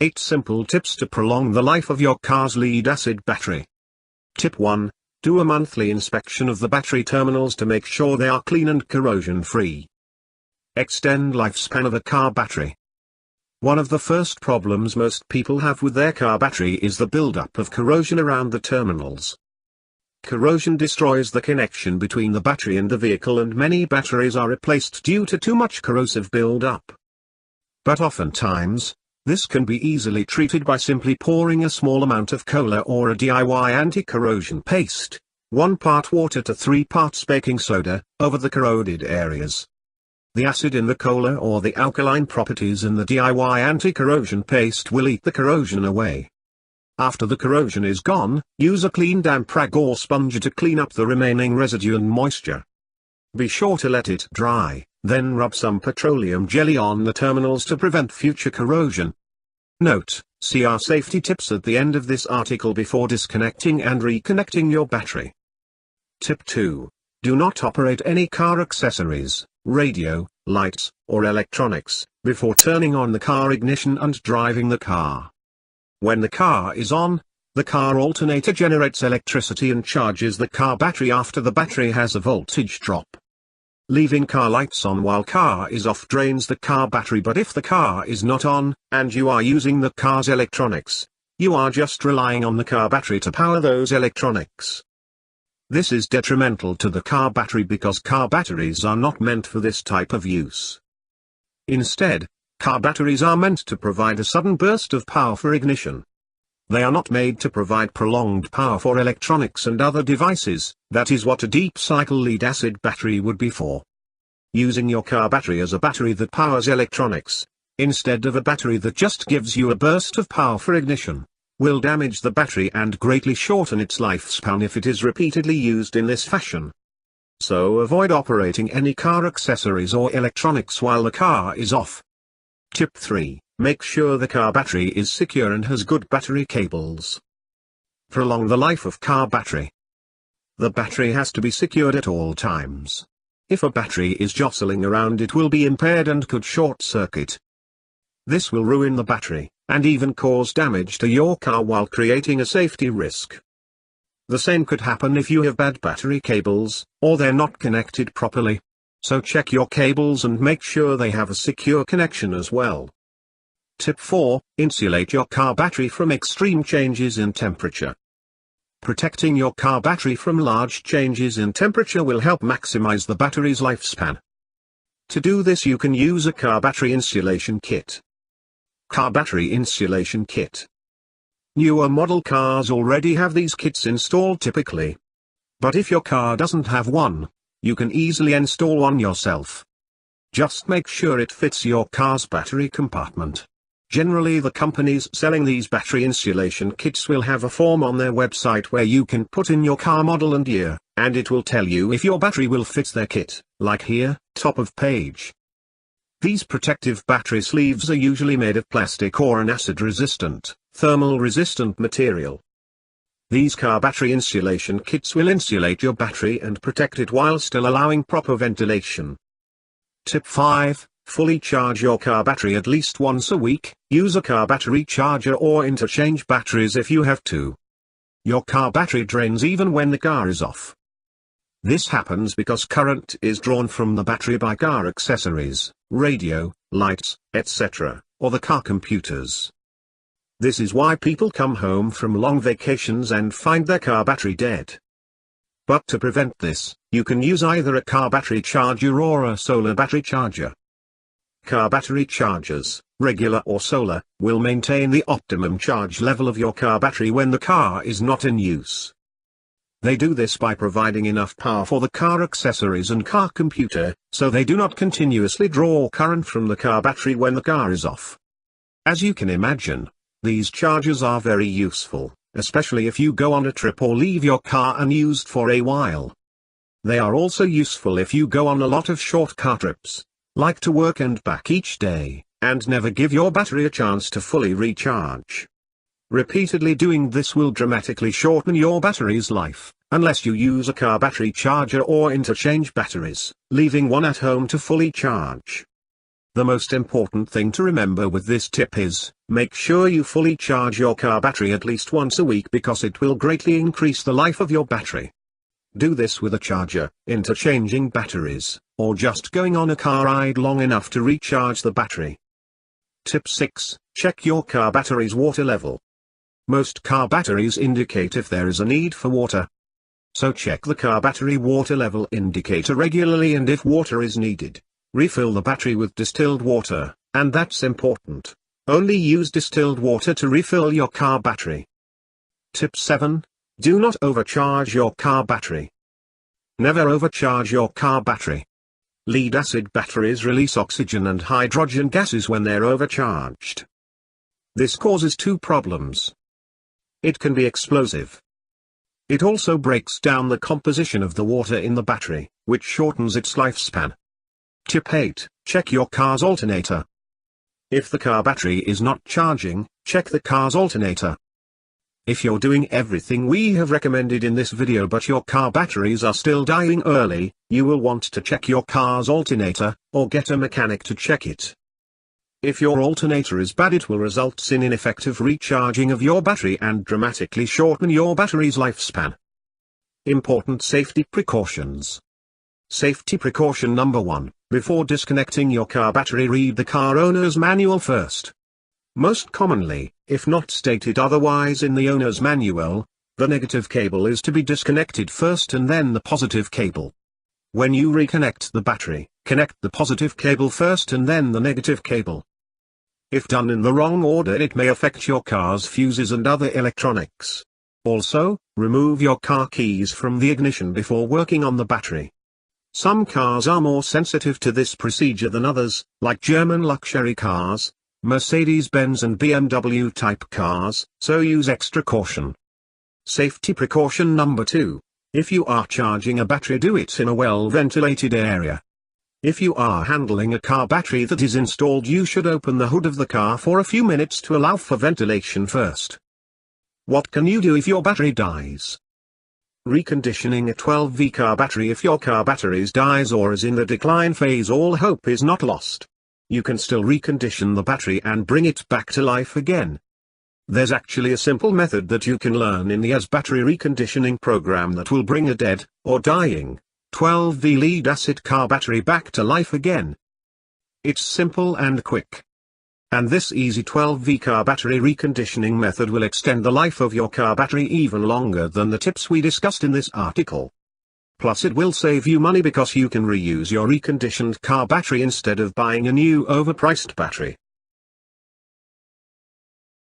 8 simple tips to prolong the life of your car's lead-acid battery. Tip 1. Do a monthly inspection of the battery terminals to make sure they are clean and corrosion-free. Extend lifespan of a car battery. One of the first problems most people have with their car battery is the buildup of corrosion around the terminals. Corrosion destroys the connection between the battery and the vehicle, and many batteries are replaced due to too much corrosive build-up. But oftentimes, this can be easily treated by simply pouring a small amount of cola or a DIY anti-corrosion paste, 1 part water to 3 parts baking soda, over the corroded areas. The acid in the cola or the alkaline properties in the DIY anti-corrosion paste will eat the corrosion away. After the corrosion is gone, use a clean damp rag or sponge to clean up the remaining residue and moisture. Be sure to let it dry, then rub some petroleum jelly on the terminals to prevent future corrosion. Note: see our safety tips at the end of this article before disconnecting and reconnecting your battery. Tip 2. Do not operate any car accessories, radio, lights, or electronics, before turning on the car ignition and driving the car. When the car is on, the car alternator generates electricity and charges the car battery after the battery has a voltage drop. Leaving car lights on while car is off drains the car battery, but if the car is not on, and you are using the car's electronics, you are just relying on the car battery to power those electronics. This is detrimental to the car battery because car batteries are not meant for this type of use. Instead, car batteries are meant to provide a sudden burst of power for ignition. They are not made to provide prolonged power for electronics and other devices. That is what a deep cycle lead-acid battery would be for. Using your car battery as a battery that powers electronics, instead of a battery that just gives you a burst of power for ignition, will damage the battery and greatly shorten its lifespan if it is repeatedly used in this fashion. So avoid operating any car accessories or electronics while the car is off. Tip 3. Make sure the car battery is secure and has good battery cables. Prolong the life of car battery. The battery has to be secured at all times. If a battery is jostling around, it will be impaired and could short circuit. This will ruin the battery, and even cause damage to your car while creating a safety risk. The same could happen if you have bad battery cables, or they're not connected properly. So check your cables and make sure they have a secure connection as well. Tip 4. Insulate your car battery from extreme changes in temperature. Protecting your car battery from large changes in temperature will help maximize the battery's lifespan. To do this, you can use a car battery insulation kit. Car battery insulation kit. Newer model cars already have these kits installed typically. But if your car doesn't have one, you can easily install one yourself. Just make sure it fits your car's battery compartment. Generally, the companies selling these battery insulation kits will have a form on their website where you can put in your car model and year, and it will tell you if your battery will fit their kit, like here, top of page. These protective battery sleeves are usually made of plastic or an acid-resistant, thermal-resistant material. These car battery insulation kits will insulate your battery and protect it while still allowing proper ventilation. Tip 5. Fully charge your car battery at least once a week. Use a car battery charger or interchange batteries if you have to. Your car battery drains even when the car is off. This happens because current is drawn from the battery by car accessories, radio, lights, etc., or the car computers. This is why people come home from long vacations and find their car battery dead. But to prevent this, you can use either a car battery charger or a solar battery charger. Car battery chargers, regular or solar, will maintain the optimum charge level of your car battery when the car is not in use. They do this by providing enough power for the car accessories and car computer, so they do not continuously draw current from the car battery when the car is off. As you can imagine, these chargers are very useful, especially if you go on a trip or leave your car unused for a while. They are also useful if you go on a lot of short car trips, like to work and back each day, and never give your battery a chance to fully recharge. Repeatedly doing this will dramatically shorten your battery's life, unless you use a car battery charger or interchange batteries, leaving one at home to fully charge. The most important thing to remember with this tip is, make sure you fully charge your car battery at least once a week because it will greatly increase the life of your battery. Do this with a charger, interchanging batteries, or just going on a car ride long enough to recharge the battery. Tip 6. Check your car battery's water level. Most car batteries indicate if there is a need for water. So check the car battery water level indicator regularly, and if water is needed, refill the battery with distilled water, and that's important. Only use distilled water to refill your car battery. Tip 7. Do not overcharge your car battery. Never overcharge your car battery. Lead-acid batteries release oxygen and hydrogen gases when they're overcharged. This causes two problems. It can be explosive. It also breaks down the composition of the water in the battery, which shortens its lifespan. Tip 8. Check your car's alternator. If the car battery is not charging, check the car's alternator. If you're doing everything we have recommended in this video but your car batteries are still dying early, you will want to check your car's alternator, or get a mechanic to check it. If your alternator is bad, it will result in ineffective recharging of your battery and dramatically shorten your battery's lifespan. Important safety precautions. Safety precaution number 1, before disconnecting your car battery, read the car owner's manual first. Most commonly, if not stated otherwise in the owner's manual, the negative cable is to be disconnected first and then the positive cable. When you reconnect the battery, connect the positive cable first and then the negative cable. If done in the wrong order, it may affect your car's fuses and other electronics. Also, remove your car keys from the ignition before working on the battery. Some cars are more sensitive to this procedure than others, like German luxury cars, Mercedes-Benz and BMW type cars, so use extra caution. Safety precaution number 2. If you are charging a battery, do it in a well-ventilated area. If you are handling a car battery that is installed, you should open the hood of the car for a few minutes to allow for ventilation first. What can you do if your battery dies? Reconditioning a 12V car battery. If your car battery dies or is in the decline phase, all hope is not lost. You can still recondition the battery and bring it back to life again. There's actually a simple method that you can learn in the AS battery reconditioning program that will bring a dead, or dying, 12V lead-acid car battery back to life again. It's simple and quick. And this easy 12V car battery reconditioning method will extend the life of your car battery even longer than the tips we discussed in this article. Plus it will save you money because you can reuse your reconditioned car battery instead of buying a new overpriced battery.